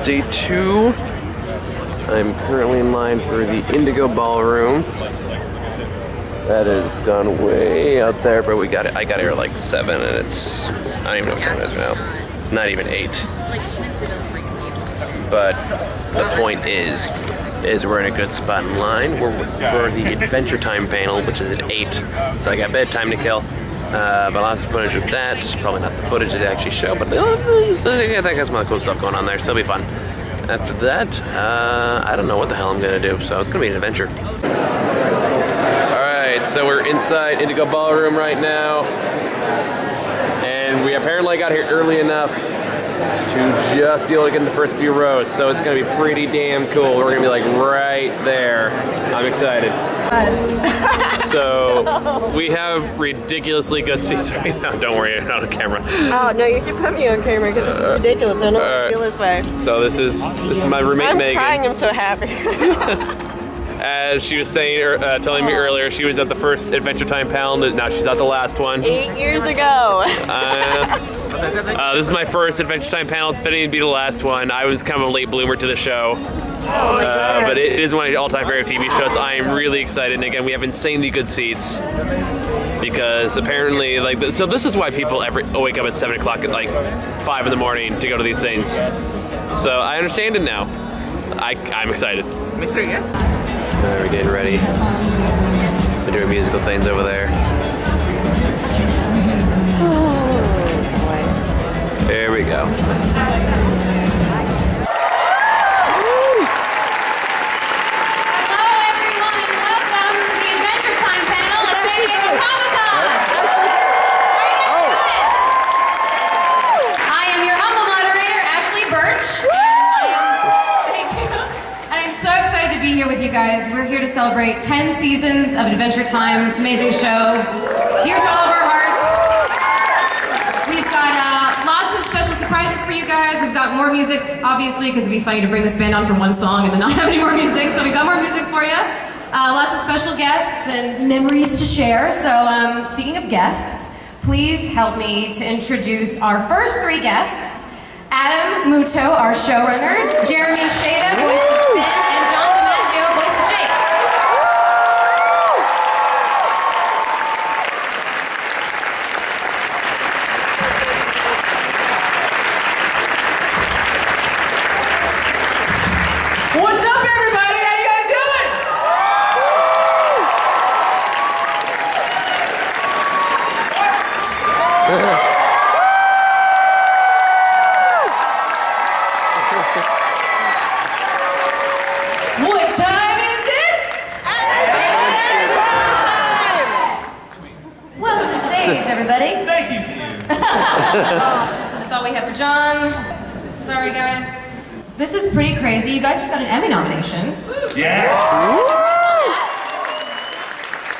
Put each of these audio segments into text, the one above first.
day 2. I'm currently in line for the Indigo Ballroom. That has gone way out there, but we got it. I got here at like 7, and it's, I don't even know what time it is now. It's not even 8. But the point is we're in a good spot in line. We're for the Adventure Time panel, which is at 8. So I got bedtime to kill. But lots of footage with that. Probably not the footage that they actually show, but I think got some other cool stuff going on there, so it'll be fun. After that, I don't know what the hell I'm gonna do, so it's gonna be an adventure. Alright, so we're inside Indigo Ballroom right now. And we apparently got here early enough to just be able to get in the first few rows, so it's gonna be pretty damn cool. We're gonna be like right there. I'm excited. So we have ridiculously good seats right now. Don't worry, I'm not on camera. Oh no, you should put me on camera because this is ridiculous. I don't feel this way. So this is my roommate Megan. I'm crying. I'm so happy. As she was saying, telling me earlier, she was at the first Adventure Time panel. Now she's at the last one. 8 years ago. This is my first Adventure Time panel. It's fitting to be the last one. I was kind of a late bloomer to the show. But it is one of the all-time favorite TV shows. I am really excited. And again, we have insanely good seats. Because apparently, so this is why people wake up at 7 o'clock at like 5 in the morning to go to these things. So I understand it now. I'm excited. We're getting ready. We're doing musical things over there. There we go. Guys, we're here to celebrate 10 seasons of Adventure Time. It's an amazing show, dear to all of our hearts. We've got lots of special surprises for you guys. We've got more music, obviously, because it'd be funny to bring this band on for one song and then not have any more music. So we got more music for you. Lots of special guests and memories to share. So speaking of guests, please help me to introduce our first 3 guests. Adam Muto, our showrunner. Jeremy Shada, voice of Finn, and John DiMaggio, voice of Jake. What's up, everybody? How you guys doing? What time is it? Welcome to the stage, everybody. Thank you. That's all we have for John. Sorry, guys. This is pretty crazy. You guys just got an Emmy nomination. Yeah.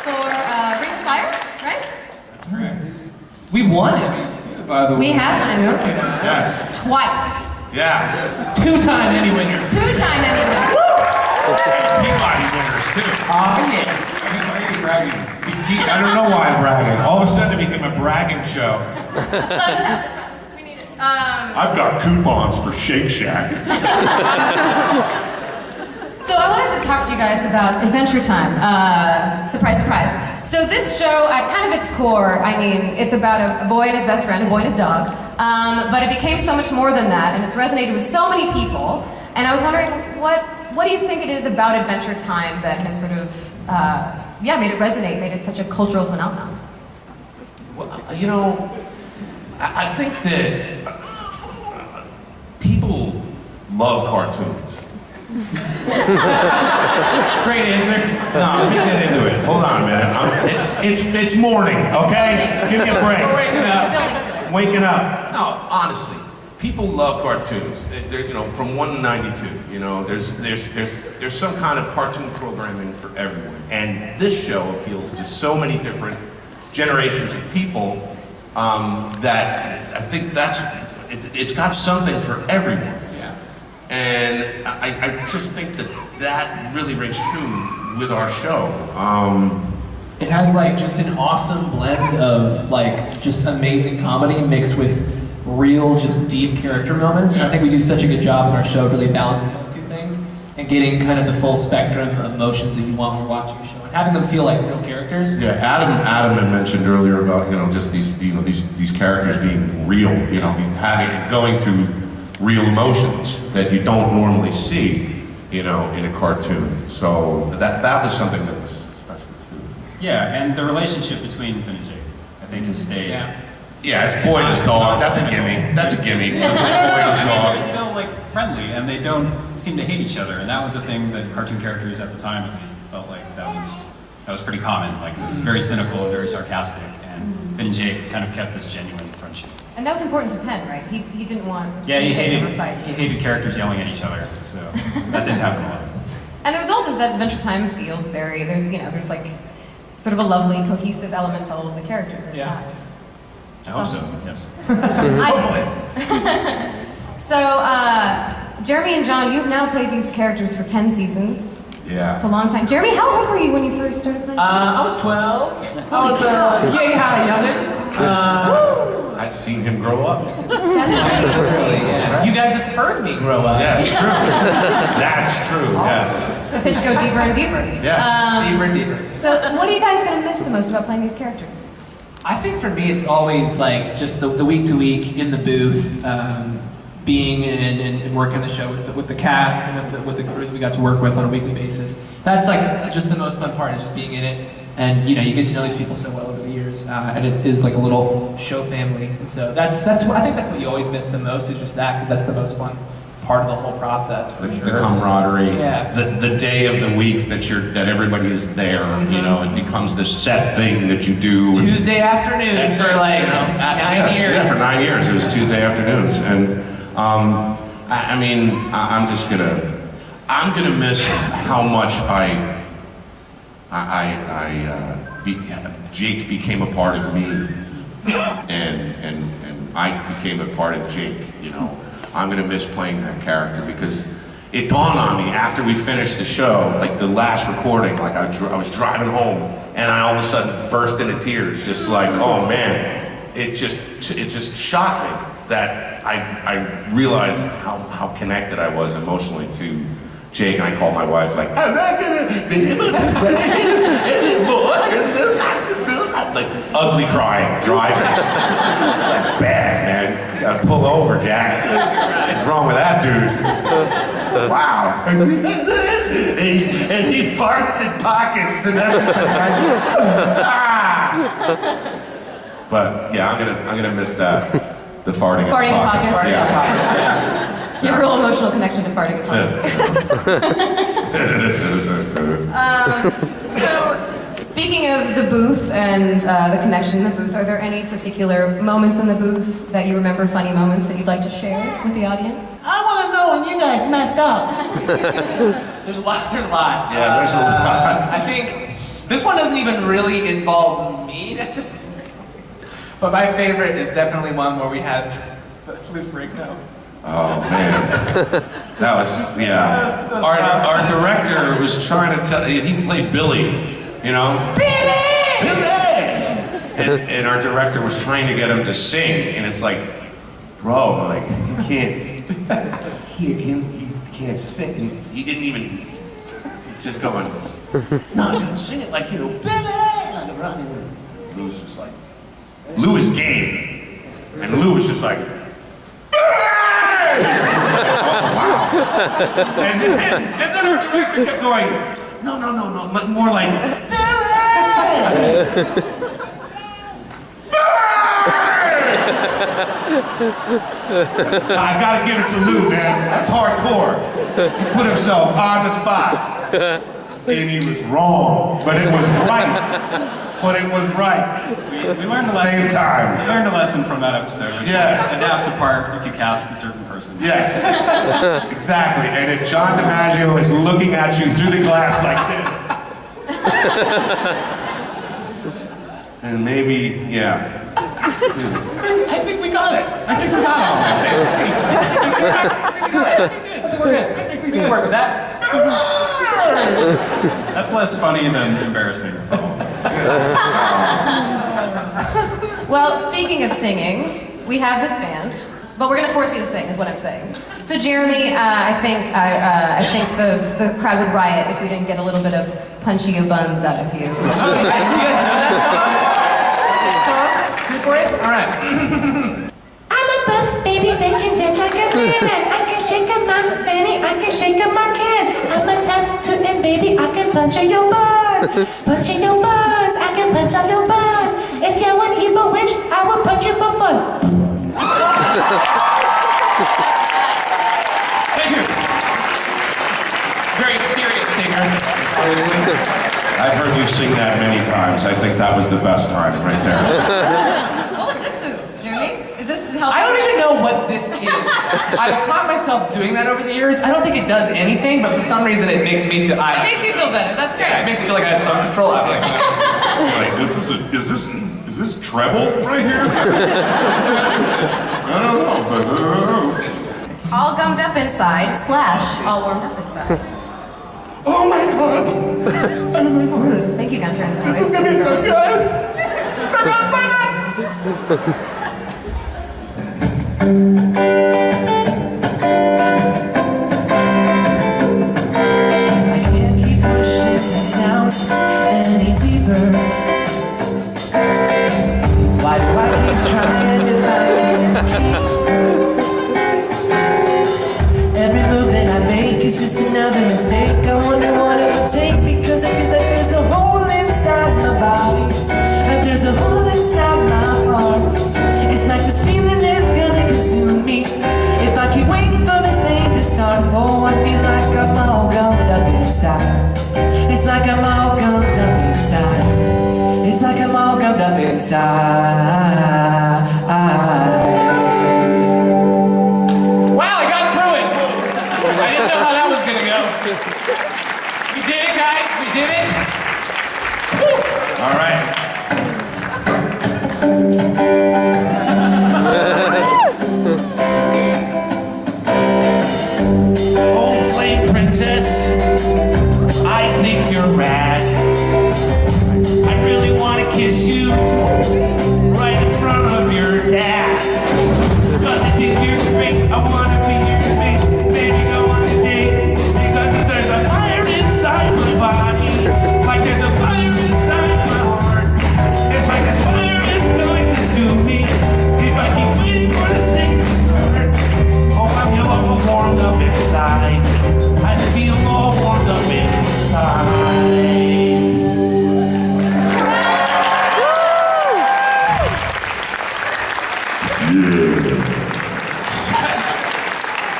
For Ring of Fire, right? That's correct. We've won Emmys too, by the way. We have won Emmys. Yes. Twice. Yeah. 2-time Emmy winners. 2-time Emmy winners. Peabody winners too. Yeah. I don't know why I'm bragging. All of a sudden it became a bragging show. Let's have this. We need it. I've got coupons for Shake Shack. So I wanted to talk to you guys about Adventure Time. Surprise, surprise. So this show, at kind of its core, I mean, it's about a boy and his best friend, a boy and his dog. But it became so much more than that, and it's resonated with so many people. And I was wondering, what do you think it is about Adventure Time that has sort of, made it resonate, made it such a cultural phenomenon? Well, you know, I think that people love cartoons. Great answer. No, let me get into it. Hold on a minute. It's morning, okay? Give me a break. We're waking up. Waking up. No, honestly, people love cartoons. They're, from 1 to 92. There's some kind of cartoon programming for everyone, and this show appeals to so many different generations of people that I think it's got something for everyone. Yeah. And I just think that really rings true with our show. It has just an awesome blend of just amazing comedy mixed with real, just deep character moments. And I think we do such a good job in our show of really balancing those two things and getting kind of the full spectrum of emotions that you want when you're watching a show and having them feel like real characters. Yeah, Adam had mentioned earlier about just these these characters being real, going through real emotions that you don't normally see, in a cartoon. So that was something that was special too. Yeah, and the relationship between Finn and Jake, I think, has stayed. Yeah, it's boy and his dog. That's a gimme. That's a gimme. Boy and his dog. They're still friendly, and they don't seem to hate each other. And that was a thing that cartoon characters at the time, at least, felt like that was pretty common. It was very cynical and very sarcastic. And Finn and Jake kind of kept this genuine friendship. And that was important to Penn, right? He didn't want he hated characters yelling at each other. So that didn't happen a lot. And the result is that Adventure Time feels there's sort of a lovely, cohesive element to all of the characters in the cast. I hope so, yes. So, Jeremy and John, you've now played these characters for 10 seasons. Yeah. It's a long time. Jeremy, how old were you when you first started playing? I was 12. I was yay high youngin'. I've seen him grow up. Yeah. You guys have heard me grow up. Yeah, it's true. That's true, yes. The pitch goes deeper and deeper. Yeah. Deeper and deeper. So, what are you guys going to miss the most about playing these characters? I think for me, it's always just the week to week in the booth, being and working the show with the cast and with the crew that we got to work with on a weekly basis. That's just the most fun part, is just being in it. And you get to know these people so well over the years, and it is like a little show family. And so that's what I think that's what you always miss the most, is just that, because that's the most fun part of the whole process. The camaraderie, Yeah. the day of the week that everybody is there. It becomes this set thing that you do. Tuesday afternoons for 9 years. Yeah, for 9 years it was Tuesday afternoons, and I'm gonna miss how much Jake became a part of me, and I became a part of Jake. I'm gonna miss playing that character, because it dawned on me after we finished the show, the last recording, I was driving home and I all of a sudden burst into tears, just oh man, it just shocked me that I realized how connected I was emotionally to Jake, and I called my wife I'm not gonna be able to play anymore. Ugly crying, driving. Bad, man. You gotta pull over, Jack. What's wrong with that dude? Wow. and he farts in pockets and everything. But yeah, I'm gonna miss that. The farting in pockets. Farting in pockets. Yeah. You have a real emotional connection to farting in pockets. So, speaking of the booth and the connection in the booth, are there any particular moments in the booth that you remember, funny moments that you'd like to share with the audience? I want to know when you guys messed up. There's a lot. Yeah, there's a lot. I think this one doesn't even really involve me necessarily. But my favorite is definitely one where we had the freak nose. Oh man, that was Our director was trying to tell. He played Billy, Billy. And our director was trying to get him to sing, and it's bro, he can't sing. And he didn't even. Just going. No, just sing it Billy. Lou was just Lou is game, and Lou was just Wow. And then our director kept going, no, more I gotta give it to Lou, man. That's hardcore. He put himself on the spot. And he was wrong, but it was right. We learned the lesson. Same time. We learned a lesson from that episode. Which is adapt the part if you cast a certain person. Yes, exactly. And if John DiMaggio is looking at you through the glass like this, and maybe, I think we got it. I think we got it. We're good. We can work with that. That's less funny than embarrassing. Well, speaking of singing, we have this band, but we're gonna force you to sing, is what I'm saying. So Jeremy, I think the crowd would riot if we didn't get a little bit of punchy buns out of you. For it? All right. I'm a buff baby that can dance like a man. I can shake up my fanny, I can shake up my can. I'm a tough tootin' baby, I can punch on your buns. Punch in your buns, I can punch on your buns. If you're an evil witch, I will punch you for fun. Thank you. Very serious singer. I've heard you sing that many times. I think that was the best time right there. What was this move, Jeremy? Is this to help? I don't even know what this is. I've caught myself doing that over the years. I don't think it does anything, but for some reason it makes me feel. It makes you feel better. That's great. Yeah, it makes me feel like I have some control. I'm like, Like, is this treble right here? I don't know, but All gummed up inside, / all warmed up inside. oh my God! Ooh, thank you, Gunter. This is gonna be so good. I can't keep pushing this down any deeper. Why do I keep trying to find you? Every move that I make is just another mistake. I wonder what it would take because it feels like there's a hole inside my body. Like there's a hole inside my heart. It's like this feeling that's gonna consume me. If I keep waiting for this thing to start, oh, I feel like I'm all gummed up inside. It's like I'm all gummed up inside. It's like I'm all gummed up inside. wow, I got through it. I didn't know how that was gonna go. We did it, guys. We did it. All right. Oh, flame princess, I think you're rad. I really want to kiss you right in front of your dad. Because I think you're great, I want to be your mate. Baby, go on a date. Because there's a fire inside my body. Like there's a fire inside my heart. It's like this fire is going to consume me. If I keep waiting for this thing to start. Oh, I feel all warmed up inside. I feel all warmed up inside.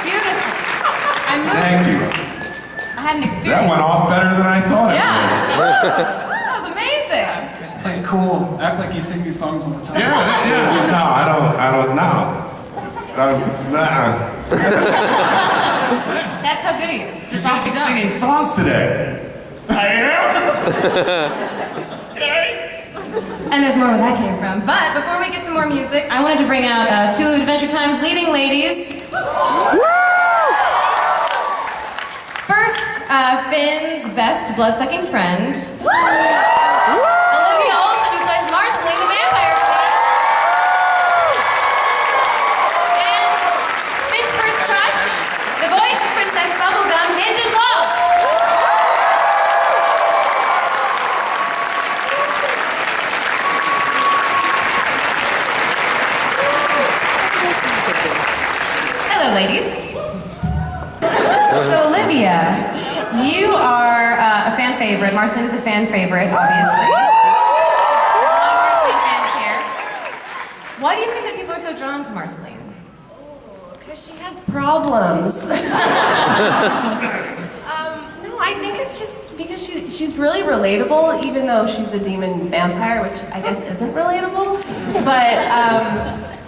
Beautiful. I moved. Thank you. I had an experience. That went off better than I thought it Yeah. That was amazing. Just play cool. Act like you sing these songs all the time. would. Yeah. No, I don't know. Nah. That's how good he is. Just off the I'm dome. singing songs today. I am? And there's more where that came from. But before we get to more music, I wanted to bring out two of Adventure Time's leading ladies. First, Finn's best blood-sucking friend, Olivia Olson, who plays Marceline, the vampire queen. And Finn's first crush, the voice of Princess Bubblegum, Hinton Walsh. Hello, ladies. So, Olivia, you are a fan favorite. Marceline is a fan favorite, obviously. A lot of Marceline fans here. Why do you think that people are so drawn to Marceline? Because she has problems. No, I think it's just because she's really relatable, even though she's a demon vampire, which I guess isn't relatable. But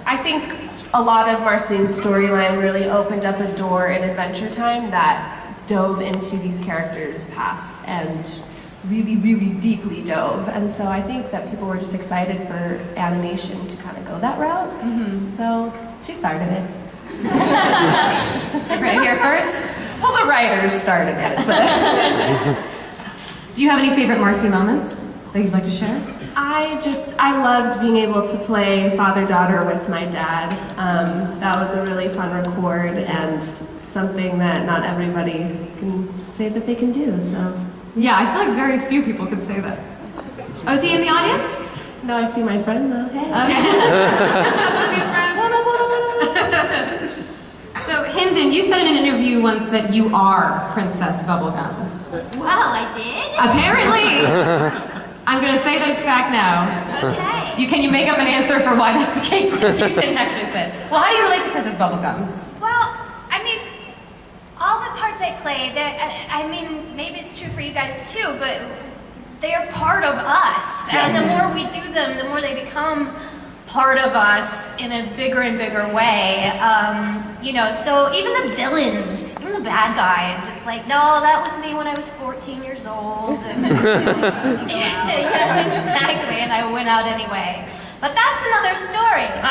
I think a lot of Marceline's storyline really opened up a door in Adventure Time that dove into these characters' past and really, really deeply dove. And so I think that people were just excited for animation to kind of go that route. So she started it. You ready to hear first? Well, the writers started it, but... Do you have any favorite Marcy moments? that you'd like to share? I loved being able to play father-daughter with my dad. That was a really fun record and something that not everybody can say that they can do, so. Yeah, I feel like very few people could say that. Oh, is he in the audience? No, I see my friend though, hey. Okay. So, Hinden, you said in an interview once that you are Princess Bubblegum. Well, I did. Apparently. I'm going to say that it's fact now. Okay. Can you make up an answer for why that's the case if you didn't actually say it? Well, how do you relate to Princess Bubblegum? Well, I mean, all the parts I play, I mean, maybe it's true for you guys too, but they're part of us. And the more we do them, the more they become part of us in a bigger and bigger way. You know, so even the villains, even the bad guys, it's like, no, that was me when I was 14 years old. And, yeah, exactly, and I went out anyway. But that's another story. So,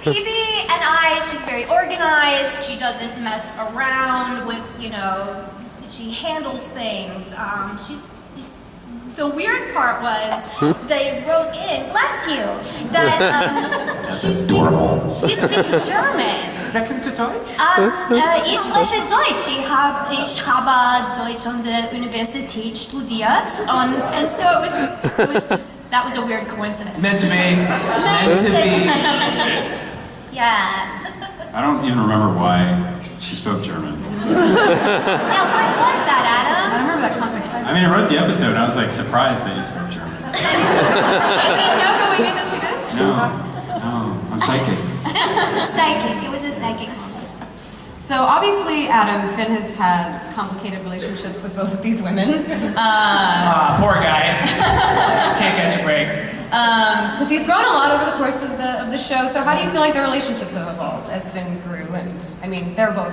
PB and she's very organized. She doesn't mess around with, you know, she handles things. The weird part was they wrote in, bless you, that she speaks German. Sprechen Sie Deutsch? Ich spreche Deutsch. Ich habe Deutsch an der Universität studiert. And so it was just, that was a weird coincidence. Meant to be. Meant to be. Yeah. I don't even remember why she spoke German. Now, why was that, Adam? I don't remember that context. I mean, I wrote the episode and I was like surprised that you spoke German. You didn't know going in that you did? No, I'm psychic. Psychic. It was a psychic moment. So obviously, Adam, Finn has had complicated relationships with both of these women. Poor guy. Can't catch a break. Because he's grown a lot over the course of the show. So how do you feel like their relationships have evolved as Finn grew? And I mean, they're both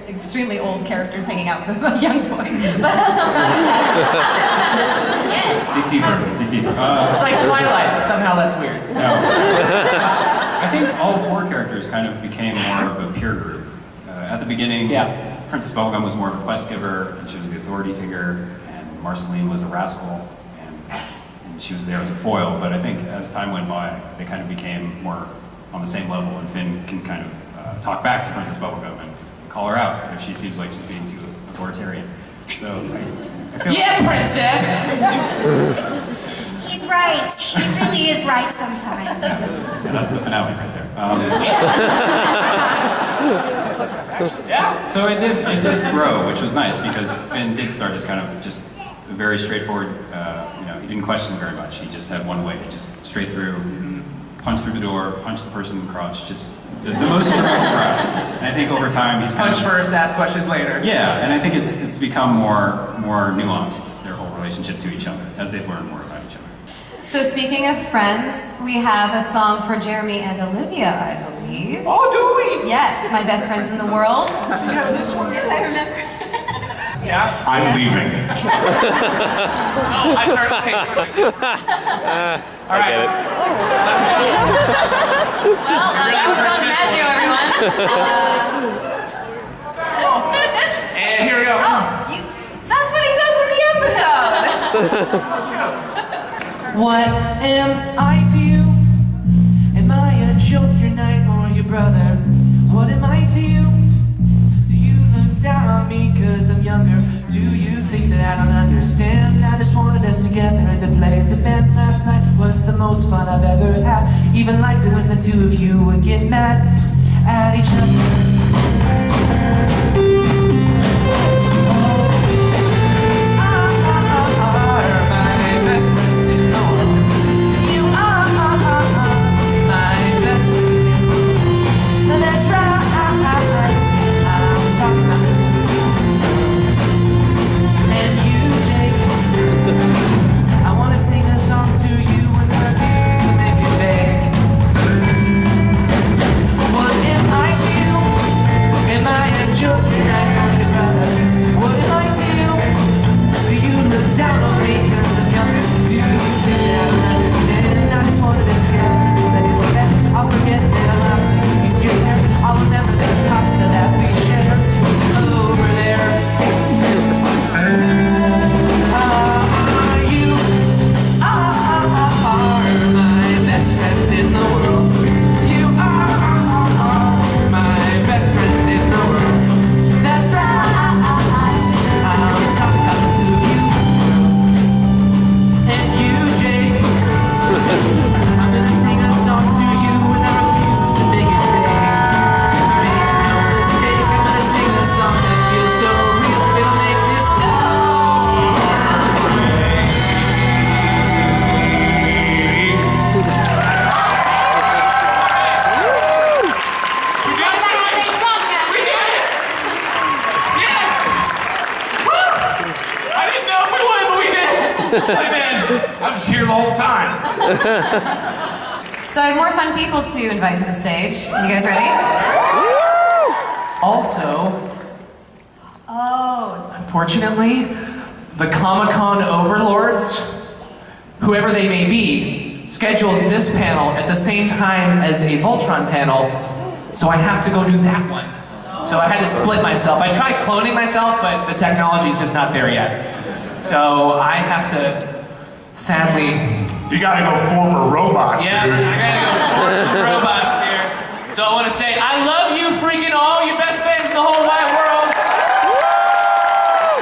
extremely old characters hanging out with a young boy. Dig deeper. It's like Twilight, but somehow that's weird. No. I think all four characters kind of became more of a peer group. At the beginning, Princess Bubblegum was more of a quest giver, and she was the authority figure, and Marceline was a rascal, and she was there as a foil. But I think as time went by, they kind of became more on the same level, and Finn can kind of talk back to Princess Bubblegum and call her out if she seems like she's being too authoritarian. So I feel Princess! He's right. He really is right sometimes. Yeah, that's the finale right there. So it did grow, which was nice because Finn did start as kind of just a very straightforward. You know, he didn't question very much. He just had one way, just straight through, punch through the door, punch the person in the crotch, just the most direct route. And I think over time he's punch first, ask questions later. Yeah, and I think it's become more nuanced, their whole relationship to each other as they've learned more about each other. So speaking of friends, we have a song for Jeremy and Olivia, I believe. Oh, do we? Yes, my best friends in the world. Yeah, this one. If I remember. Yeah. I'm leaving. I started paying. All right. Well, that was Don DiMaggio, everyone. And here we go. That's what he does in the episode. What am I to you? Am I a joke, your knight, or your brother? What am I to you? Do you look down on me cause I'm younger? Do you think that I don't understand? I just wanted us together and to play as a band. Last night was the most fun I've ever had. Even liked it when the two of you would get mad at each other. What am I to you? Am I a joke? Hey man, I was here the whole time. So I have more fun people to invite to the stage. You guys ready? Also, unfortunately, the Comic-Con overlords, whoever they may be, scheduled this panel at the same time as a Voltron panel, so I have to go do that one. So I had to split myself. I tried cloning myself, but the technology's just not there yet. So I have to, sadly... You gotta go form a robot, Yeah, dude. I gotta go form some robots here. So I want to say, I love you freaking all, you best fans in the whole wide world.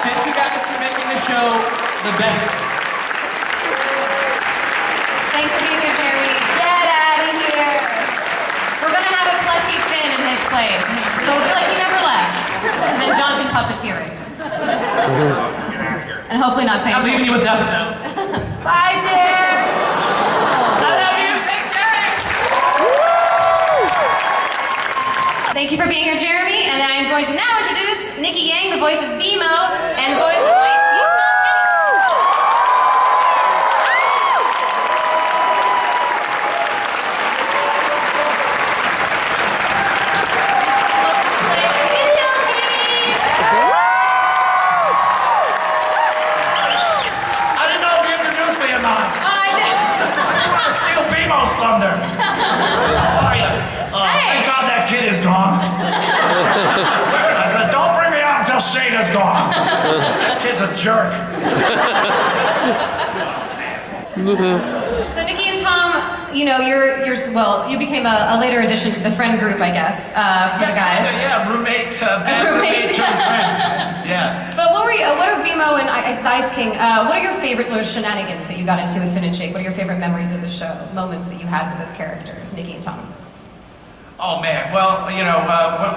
Thank you guys for making the show the best. Thanks for being here, Jeremy. Get out of here. We're gonna have a plushy Finn in his place, so it'll be like he never left. And then John can puppeteer it. And hopefully not say I'm leaving you with nothing though. Bye, Jer. I love you. Thanks, Derek. Thank you for being here, Jeremy. And I'm going to now introduce Nikki Yang, the voice of BMO, and the voice of Ice Cube. I didn't know if you introduced me or not. I want to steal BMO's thunder. How are you? Thank God that kid is gone. I said, don't bring me out until Shada's gone. That kid's a jerk. So Nikki and Tom, you know, you became a later addition to the friend group, I guess, for the guys. Yeah, roommate turned friend. Yeah. But what are BMO and Ice King, what are your favorite little shenanigans that you got into with Finn and Jake? What are your favorite memories of the show, moments that you had with those characters, Nikki and Tom? Oh man, well, you know,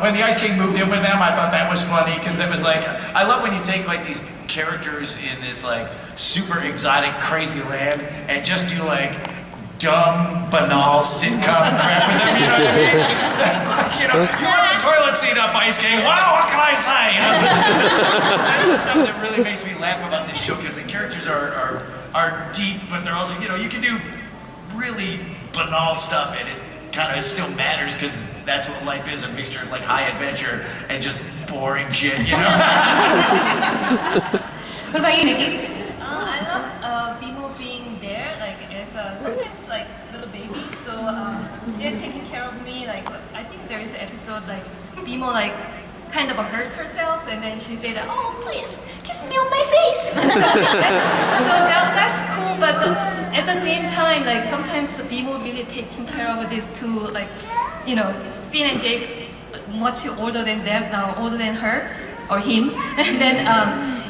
when the Ice King moved in with them, I thought that was funny because it was like, I love when you take like these characters in this like super exotic, crazy land and just do like dumb, banal sitcom crap with them, you know what I mean? You know, you have the toilet seat up, Ice King, wow, what can I say? You know? That's the stuff that really makes me laugh about this show because the characters are deep, but they're all, you know, you can do really banal stuff and it kind of still matters because that's what life is, a mixture of like high adventure and just boring shit, you know? What about you, Nikki? I love BMO being there, like as sometimes like little baby. So they're taking care of me. Like I think there is an episode like BMO like kind of hurt herself, and then she said, "Oh, please kiss me on my face." So that's cool, but at the same time, like sometimes BMO really taking care of these two, like you know, Finn and Jake, much older than them, older than her or him, and then.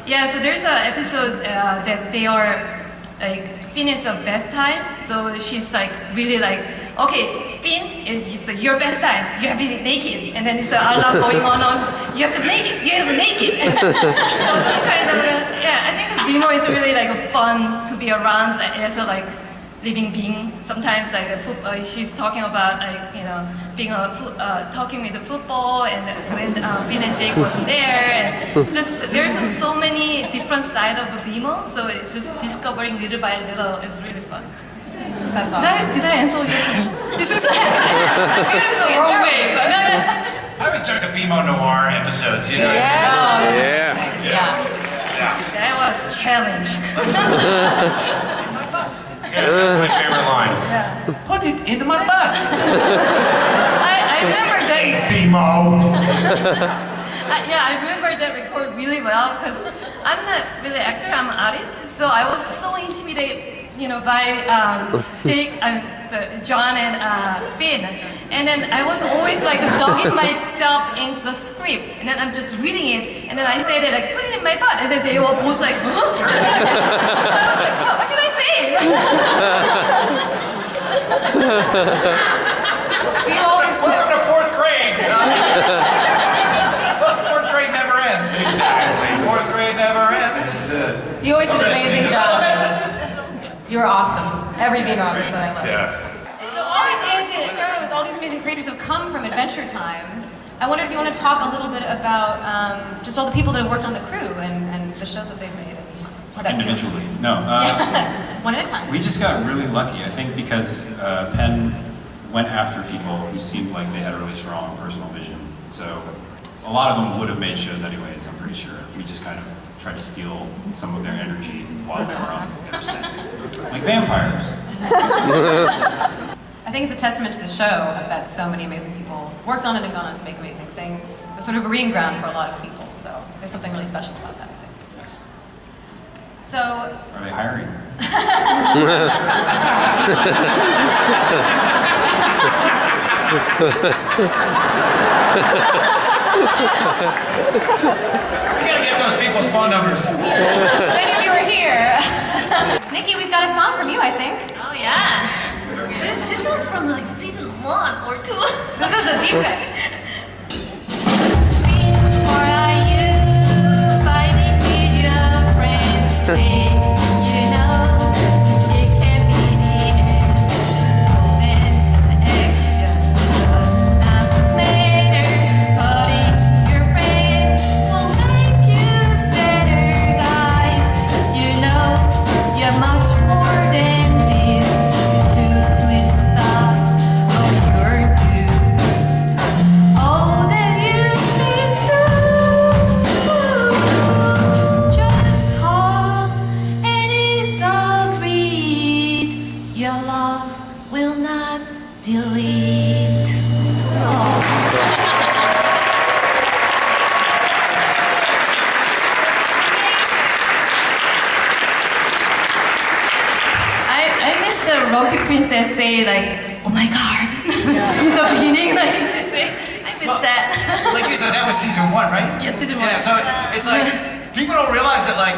Yeah, so there's an episode that they are like Finn is the best time, so she's like really like, okay, Finn, it's your best time. You have to be naked, and then it's an alarm going on. You have to naked. You have to naked. So it's kind of yeah. I think BMO is really like fun to be around as a like living being. Sometimes like she's talking about like you know being talking with the football, and when Finn and Jake wasn't there, and just there's so many different sides of BMO. So it's just discovering little by little. It's really fun. That's awesome. Did I answer your question? This is the wrong way. But I was during the BMO Noir episodes, you know? Yeah. that was challenge. Yeah, that's my favorite line. Yeah. Put it into my butt. I remember that. BMO. Yeah, I remember that record really well because I'm not really an actor, I'm an artist. So I was so intimidated, you know, by Jake, John and Finn. And then I was always like dogging myself into the script. And then I'm just reading it. And then I said it like, put it in my butt. And then they were both like, huh? I was like, what did I say? We always do. Welcome to fourth grade. Fourth grade never ends. Exactly. Fourth grade never ends. You always did an amazing job. You were awesome. Every BMO episode I loved. Yeah. So all these amazing shows, all these amazing creators have come from Adventure Time. I wonder if you want to talk a little bit about just all the people that have worked on the crew and the shows that they've made. Individually. No. One at a time. We just got really lucky, I think, because Penn went after people who seemed like they had a really strong personal vision. So a lot of them would have made shows anyways, I'm pretty sure. We just kind of tried to steal some of their energy while they were on their set. Like vampires. I think it's a testament to the show that so many amazing people worked on it and gone on to make amazing things. It was sort of a breeding ground for a lot of people, so there's something really special about that, I think. Yes. So... Are they hiring? We gotta get those people's phone numbers. Many of you are here. Nikki, we've got a song from you, I think. Oh yeah. This one from like season 1 or 2. This is a deep cut. Or are you fighting with your friend? You know it can be the end. Romance and action does not matter. Cutting your friend will make you sadder, guys. You know you're much more than this. To twist up what you're due. All that you've been through, just hope and it's agreed. Your love will not delete. I miss the Rocky Princess say like, oh my god. In the beginning, like she say, I miss that. Like you said, that was season 1, right? Yes, season Yeah, 1. so it's like, people don't realize that like,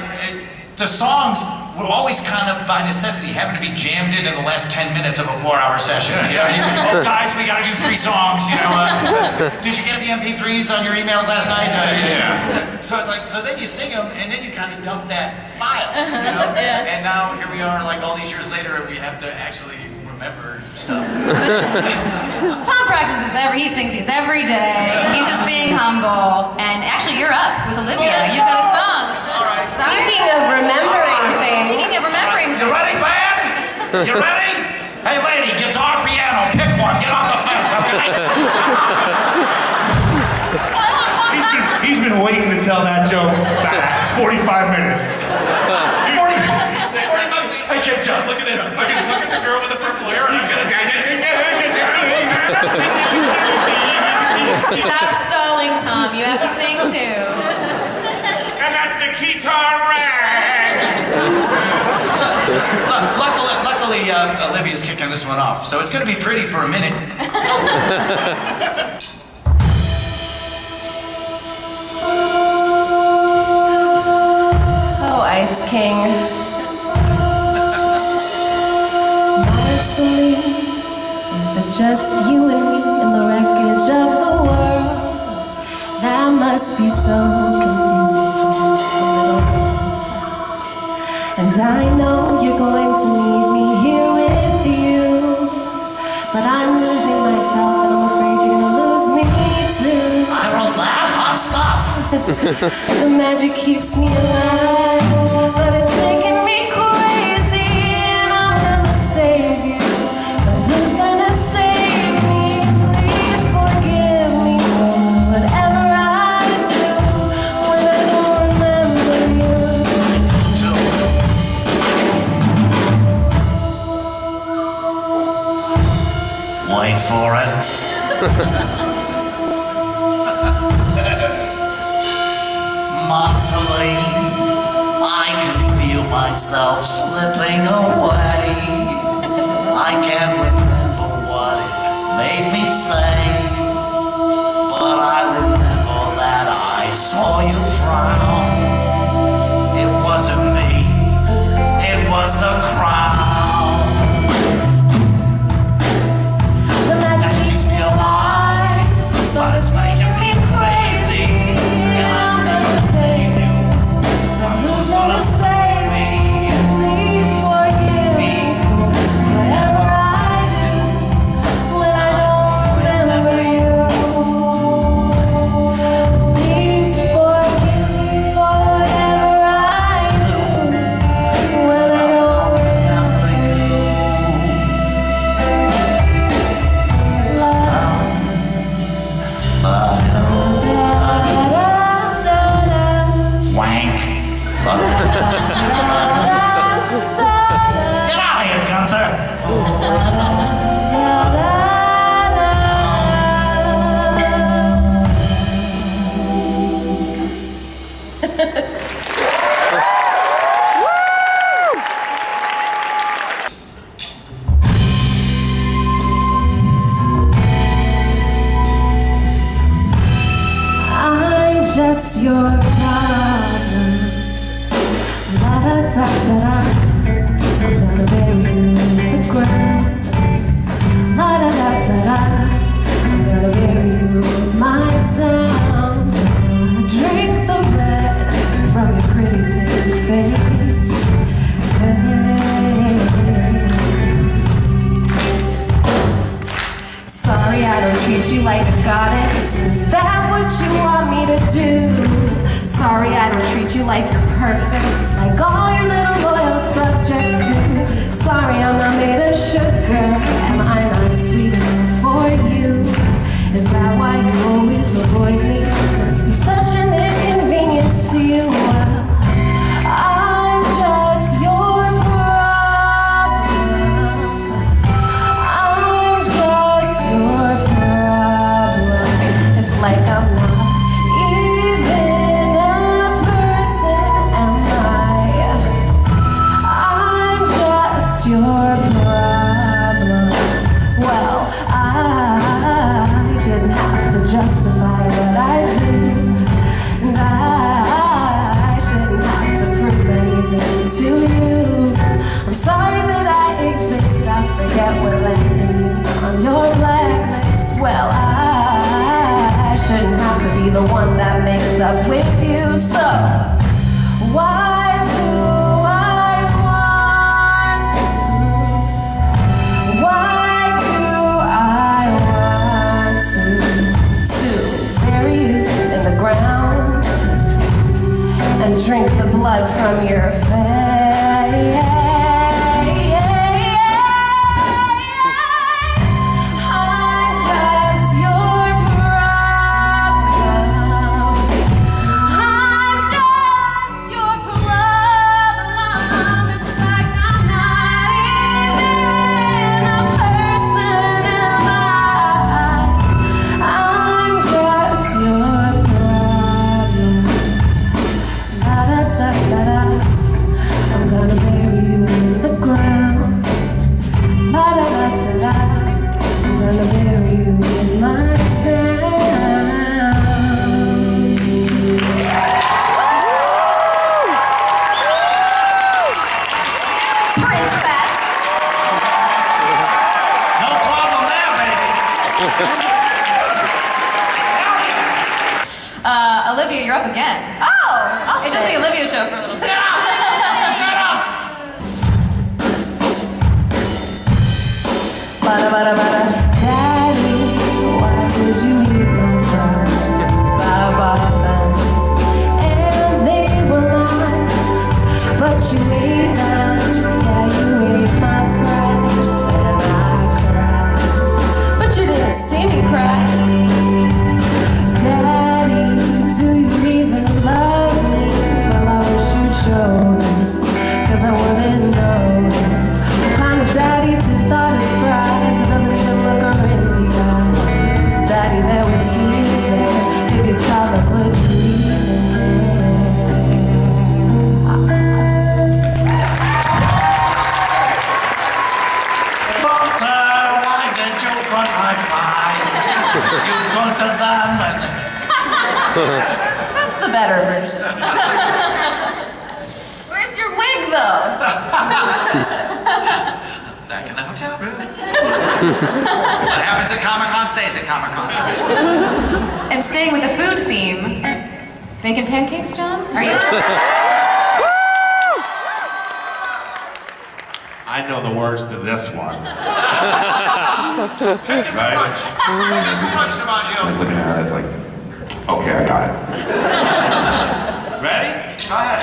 the songs were always kind of by necessity having to be jammed in the last 10 minutes of a 4-hour session. You know, oh guys, we gotta do 3 songs, you know. Did you get the MP3s on your emails last night? Yeah. So it's like, so then you sing them and then you kind of dump that file, you know? And now here we are like all these years later and we have to actually remember stuff. Tom practices he sings these every day. He's just being humble. And actually, you're up with Olivia. You've got a song. Speaking of remembering things. Speaking of remembering You ready, band? You ready? Hey lady, guitar, piano, pick one, get off the fence, okay? He's been waiting to tell that joke for 45 minutes. 45. Hey, kid, John, look at this. Look at the girl with the purple hair. I'm gonna say this. Stop stalling, Tom. You have to sing too. And that's the guitar rag. Luckily, Olivia's kicking this one off, so it's gonna be pretty for a minute. Oh, Ice King. Marceline, is it just you and me in the wreckage of the world? That must be so confusing for a little girl. And I know you're going to need me here with you, but I'm losing myself and I'm afraid you're gonna lose me too. I wrote that hot stuff. The magic keeps me alive, but it's making me crazy. And I'm gonna save you, but who's gonna save me? Please forgive me for whatever I do when I don't remember you. Wait for it. Marceline, I can feel myself slipping away. I can't remember what it made me say, but I remember that I saw you frown. It wasn't me, it was the crowd. The magic keeps me alive, but it's making me crazy. And I'm gonna save you, but who's gonna save me? Please forgive me for whatever I do when I don't remember you. Please forgive me for La-da-da-da-da. I'm gonna bury you in the ground. La-da-da-da-da. I'm gonna bury you with my sound. Drink the red from your pretty pink face. Sorry, I don't treat you like a goddess. Is that what you want me to do? Sorry, I don't treat you like you're perfect, like all your little loyal subjects do. Sorry, I'm not made of sugar. Am I not sweet enough for you? Is that why you always avoid me? Must be such an inconvenience to you. I'm just your problem. I'm just your problem. It's like I'm not even a person, am I? I'm just your problem. Well, I shouldn't have to justify what I do, and I shouldn't have to prove anything to you. I'm sorry that I exist. I forget we're landing on your blacklist. Well, I shouldn't have to be the one that makes up with you. So why do I want to? Why do I want to bury you in the ground and drink the blood from your face? I'm just your problem. I'm just your problem. It's like I'm not even a person, am I? I'm just your problem. La-da-da-da-da. I'm gonna bury you in the ground. La-da-da-da-da. I'm gonna bury you in my Princess. No problem there, baby. Olivia, you're up again. Oh, awesome. It's just the Olivia show for a little bit. Bada-bada-bada. Daddy, why did you eat my fries? I bought them, and they were mine. But you ate them, yeah, you ate my fries, and I cried. But you didn't see me cry. Daddy, do you even love me? Well, I wish you'd show me, 'cause I wouldn't know. The kind of daddy just thought his fries, it doesn't even look her in the eyes. Daddy, there were tears there. If you saw them, would you even Walter, why did you cut my fries? You cut them and... That's the better version. Where's your wig, though? Back in the hotel room. What happens at Comic-Con stays at Comic-Con. And staying with the food theme, bacon pancakes, John? Are you? I know the words to this one. Too much. Too much, DiMaggio. Like looking at it like, okay, I got it. Ready? Go ahead.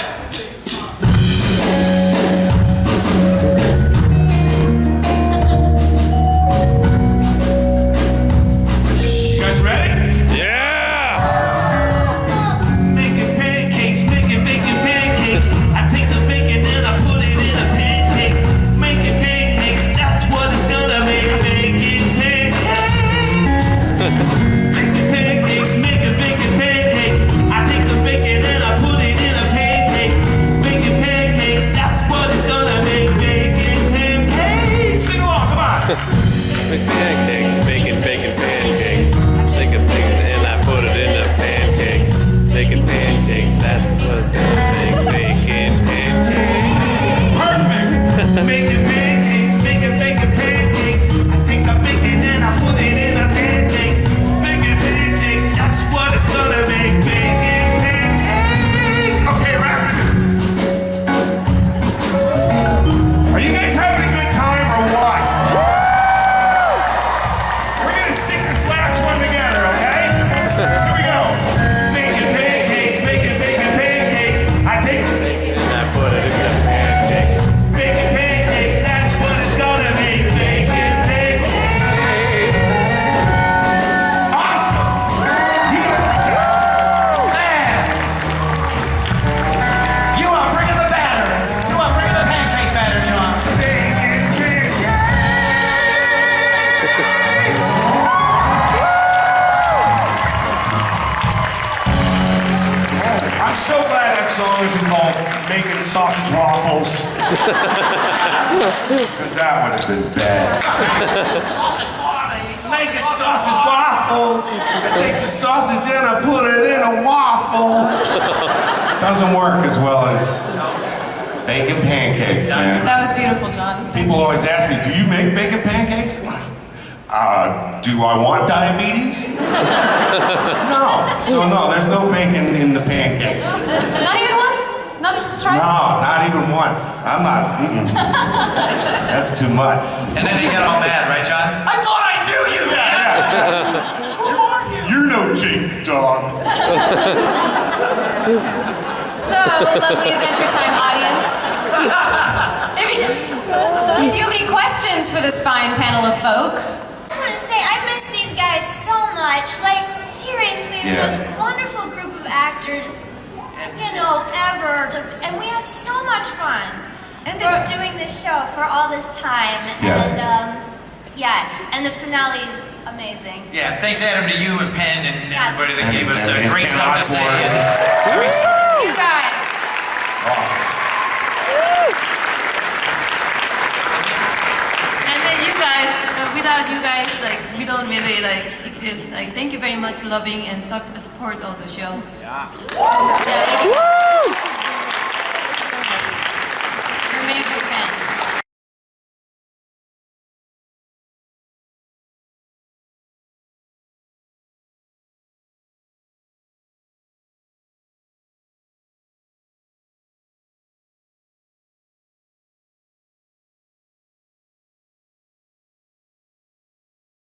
You guys ready? Yeah! Making pancakes, making pancakes. I take some bacon and I put it in a pancake. Making pancakes, that's what it's gonna make. Making pancakes. Making pancakes, making pancakes. I take some bacon and I put it in a pancake. sausage waffles. Because that would have been bad. Making sausage waffles. I take some sausage and I put it in a waffle. Doesn't work as well as bacon pancakes, man. That was beautiful, John. People always ask me, do you make bacon pancakes? Do I want diabetes? No. So no, there's no bacon in the pancakes. Not even once? Not just try? No, not even once. I'm not, That's too much. And then they get all mad, right, John? I thought I knew you! Who are you? You're no Jake the dog. So, lovely Adventure Time audience. If you have any questions for this fine panel of folk, I just want to say, I miss these guys so much. Like, seriously, the most wonderful group of actors, ever. And we had so much fun. And they were doing this show for all this time. Yes. And, yes, and the finale is amazing. Yeah, thanks, Adam, to you and Penn and everybody that And- gave us and great Ken stuff to say. Osborne. And great you guys. Awesome. And then you guys, without you guys, like, we don't really, like, exist. Like, thank you very much loving and support of the show. Yeah, thank you. You're amazing fans.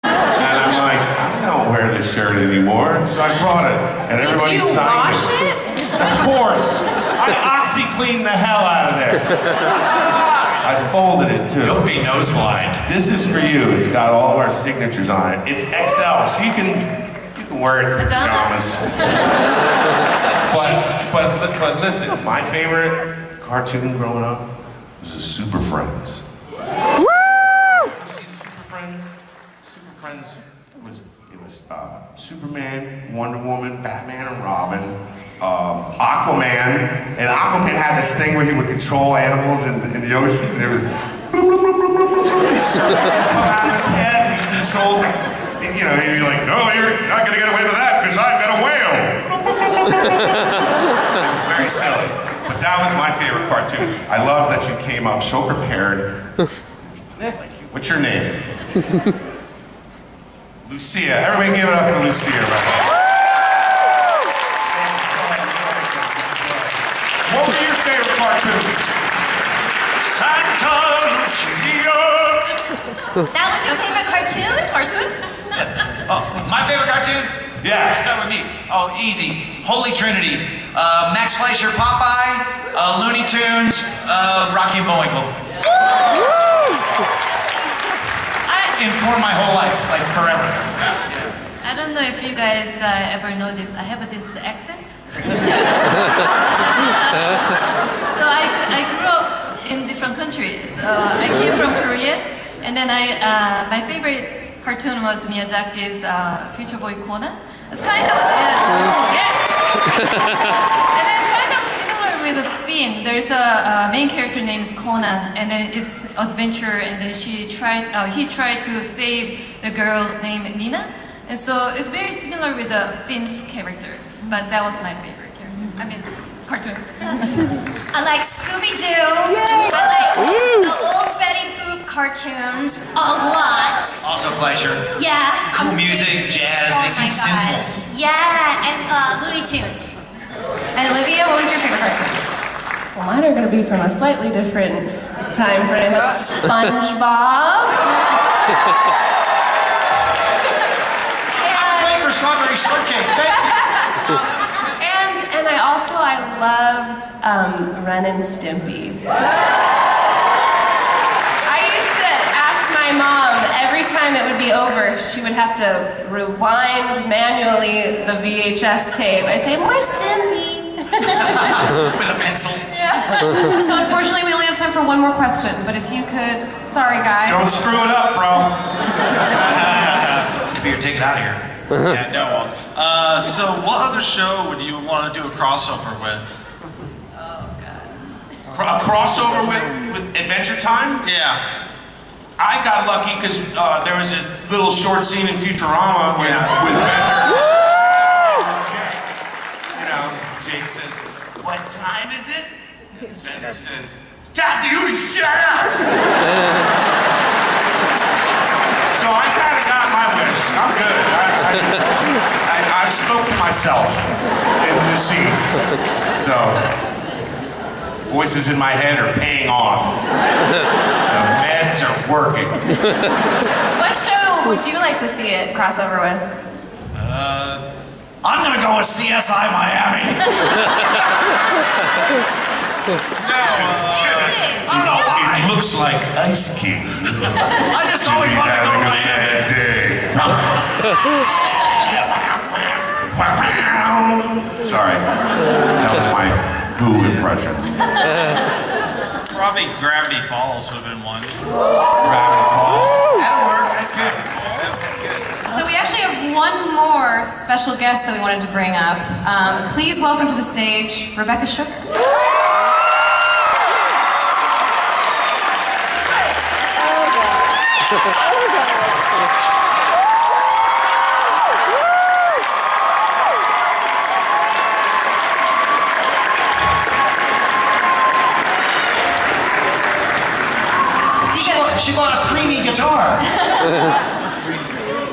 And I'm like, I don't wear this shirt anymore, so I brought it, and everybody Did you signed wash it? Of course, I OxyCleaned the hell out of this. I folded it too. Don't be nose blind. This is for you. It's got all of our signatures on it. It's XL, so you can wear it in pajamas. but listen, my favorite cartoon growing up was the Super Friends. You see the Super Friends? Super Friends was Superman, Wonder Woman, Batman and Robin, Aquaman, and Aquaman had this thing where he would control animals in the ocean, and it would these serpents would come out of his head, and he controlled, he'd be like, no, you're not gonna get away with that because I've got a whale. It was very silly, but that was my favorite cartoon. I love that you came up so prepared. What's your name? Lucia. Everybody give it up for Lucia right now. What were your favorite cartoons? Santa Lucia. That was your favorite cartoon? Oh, my favorite cartoon? Yeah. Start with me. Oh, easy. Holy Trinity. Max Fleischer, Popeye, Looney Tunes, Rocky and Bullwinkle. Informed my whole life, like forever. I don't know if you guys ever know this. I have this accent. So I grew up in different countries. I came from Korea, and then my favorite cartoon was Miyazaki's Future Boy Conan. It's kind of and it's kind of similar with the theme. There's a main character named Conan, and then it's adventure, and then he tried to save the girl's name Nina, and so it's very similar with the Finn's character. But that was my favorite character. I mean, cartoon. I like Scooby-Doo. I like the old Betty Boop cartoons a lot. Also Fleischer. Yeah. Cool music, jazz, they seem sinful. Yeah, and Looney Tunes. And Olivia, what was your favorite cartoon? Well, mine are going to be from a slightly different time frame. It's SpongeBob. Wait for strawberry shortcake. And I loved Ren and Stimpy. I used to ask my mom every time it would be over, she would have to rewind manually the VHS tape. I say, more Stimpy. With a pencil. Yeah. So unfortunately, we only have time for one more question. But if you could, sorry guys. Don't screw it up, bro. This could be your ticket out of here. Yeah, no one. So what other show would you want to do a crossover with? A crossover with Adventure Time? Yeah. I got lucky because there was a little short scene in Futurama with Bender. You know, Jake says, "What time is it?" Bender says, "It's time for you to shut up." So I kind of got my wish. I'm good. I spoke to myself in the scene. So voices in my head are paying off. The meds are working. What show would you like to see it crossover with? I'm gonna go with CSI Miami. You know, it looks like Ice King. I just always wanted to go to Miami. Sorry, that was my Who impression. Probably Gravity Falls would have been one. Gravity Falls. That'll work. That's good. That's good. So we actually have one more special guest that we wanted to bring up. Please welcome to the stage, Rebecca Sugar. She bought a preemie guitar.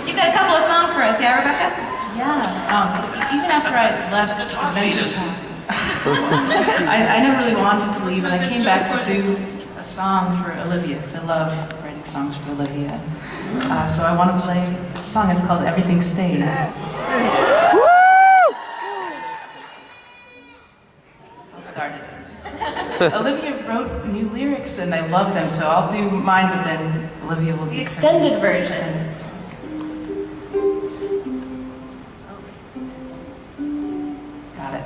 You've got a couple of songs for us, yeah, Rebecca? Yeah, so even after I left Adventure Time, I never really wanted to leave, and I came back to do a song for Olivia, because I love writing songs for Olivia. So I want to play a song, it's called Everything Stays. I'll start it. Olivia wrote new lyrics, and I love them, so I'll do mine, but then Olivia will do The extended version. Got it.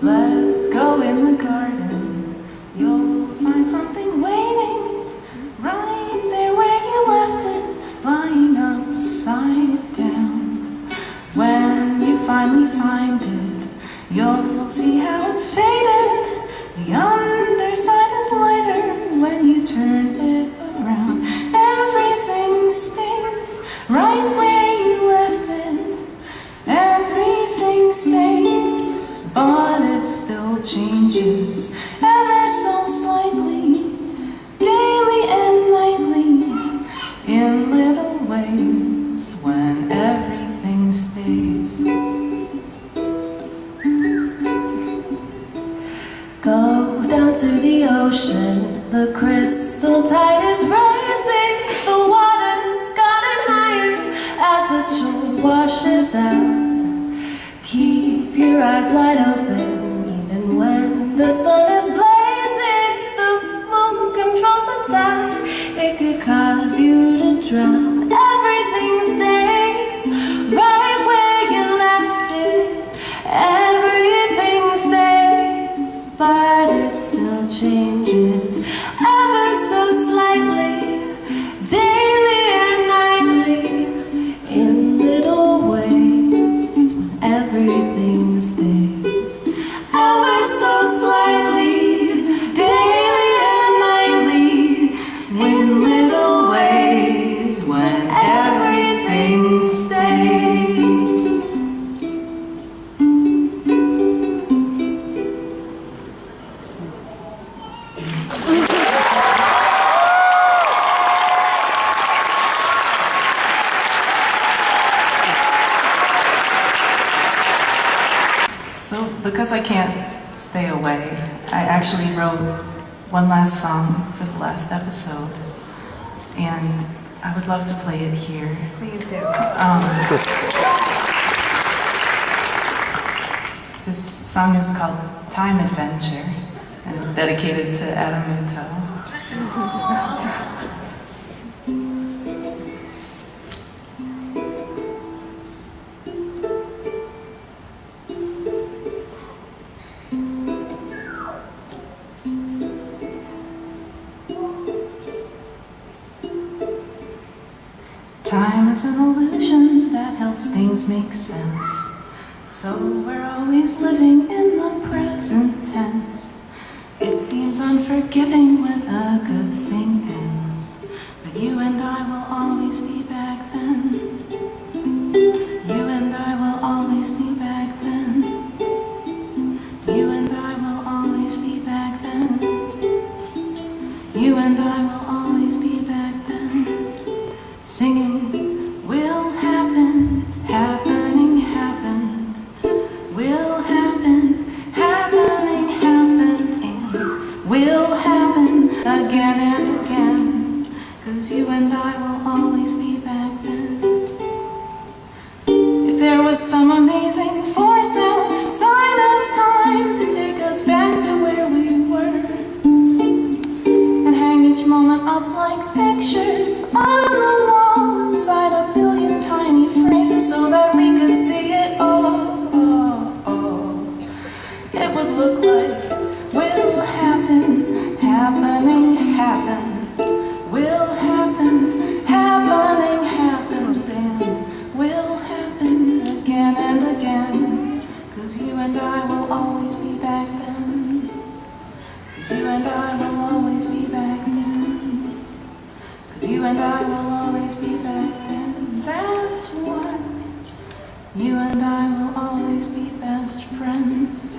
Let's go in the garden. You'll find something waiting right there where you left it, lying upside down. When you finally find it, you'll see how it's faded. The underside is lighter when you turn it around. Everything stays right where you left it. Everything stays, but it still changes ever so slightly, daily and nightly, in little ways when everything stays. Go down to the ocean, the crystal tide is rising, the water's gotten higher as the shore washes out. Keep your eyes wide open, even when the sun is blazing, the moon controls the tide, it could cause you to drown. Everything stays right where you left it, everything stays, but it still changes ever so slightly, daily and nightly, in little ways, when everything stays ever so slightly, daily and nightly, in little ways, when everything stays. So, because I can't stay away, I actually wrote one last song for the last episode, and I would love to play it here. Please do. This song is called Time Adventure, and it's dedicated to Adam Minto. Time is an illusion that helps things make sense. So we're always living in the present tense. It seems unforgiving when a good thing ends. But you and I will always be back then. You and I will always be back then. You and I will always be back then. You and I will always be back then. Singing will happen, happening happened. Will happen, happening happening. Will happen again and again. 'Cause you and I will always be back then. If there was some amazing force outside of time to take us back to where we were, and hang each moment up like pictures on the wall inside a billion tiny frames so that we could see it all, it would look like will happen, happening happen. Will happen, happening happened, and will happen again and again. 'Cause you and I will always be back then. 'Cause you and I will always be back then. 'Cause you and I will always be back then. That's why you and I will always be best friends.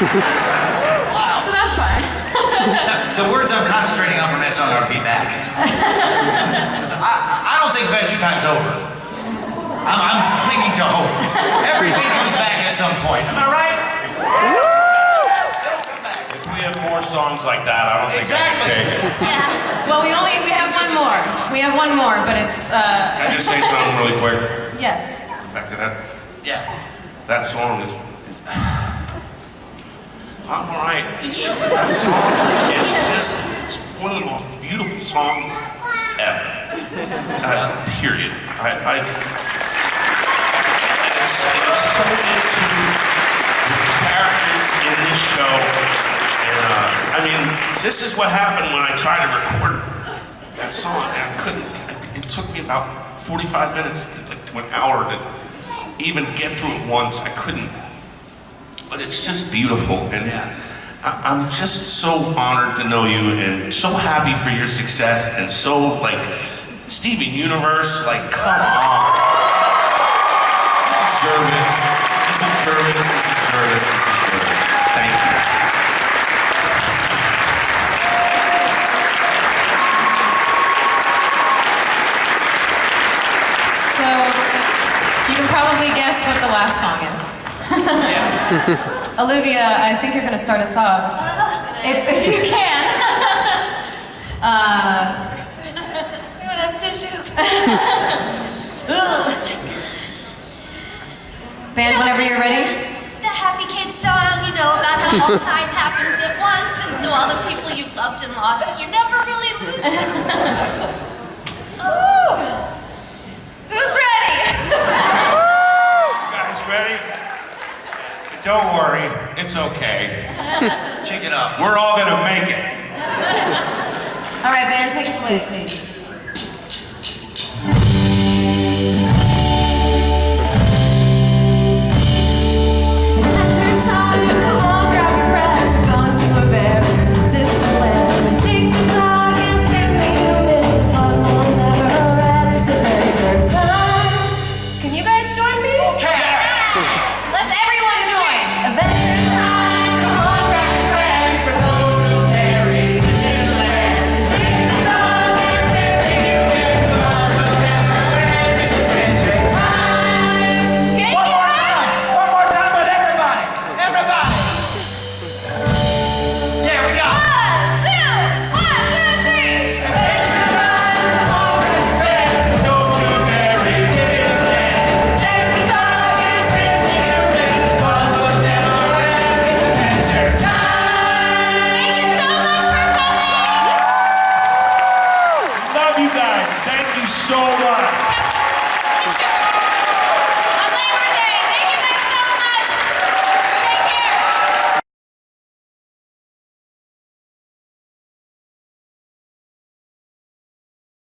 So that's fine. The words I'm concentrating on from that song are "be back." 'Cause I don't think Adventure Time's over. I'm clinging to hope. Everything comes back at some point. Am I right? It'll come back. If we have more songs like that, I don't think I can take it. Yeah. Well, we have one more. We have one more, but it's Can I just say something really quick? yes. Back to that. Yeah. That song is I'm alright. It's just that song. It's one of the most beautiful songs ever. Period. I was so into the characters in this show, and I mean, this is what happened when I tried to record that song. And I couldn't. It took me about 45 minutes, like to an hour, to even get through it once. I couldn't. But it's just beautiful, and I'm just so honored to know you, and so happy for your success, and so like Steven Universe, like come on, you deserve it, you deserve it, you deserve it, you deserve it. Thank you. So you can probably guess what the last song is. Olivia, I think you're going to start us off. If you can. We don't have tissues. Band, whenever you're ready. Just a happy kid song, you know, about how all time happens at once, and so all the people you've loved and lost, you never really lose them. Oh, who's ready? You guys ready? Don't worry, it's okay. Check it off. We're all gonna make it. All right, band, take us away, please.